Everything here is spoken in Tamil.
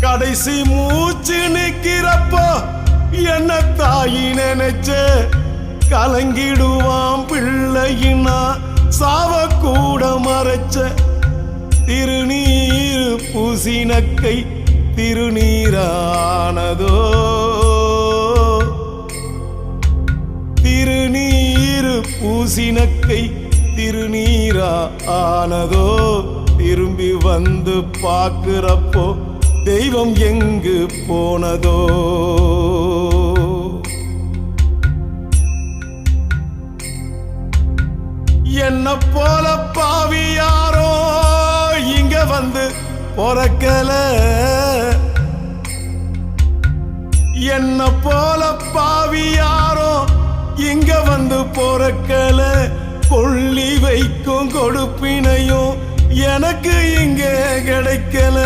கடைசி மூச்சு நிக்கிறப்போ என்ன தாயி நினைச்ச கலங்கிடுவான் பிள்ளையினா சாவ கூட மறைச்ச திருநீர் பூசினக்கை திருநீரானதோ திருநீர் பூசினக்கை திருநீரா ஆனதோ திரும்பி வந்து பார்க்கிறப்போ தெய்வம் எங்கு போனதோ என்ன போல பாவி யாரோ இங்க வந்து பொறக்கல என்ன போல பாவி யாரோ இங்க வந்து பொறக்கல கொள்ளி வைக்கும் கொடுப்பினையும் எனக்கு இங்கே கிடைக்கல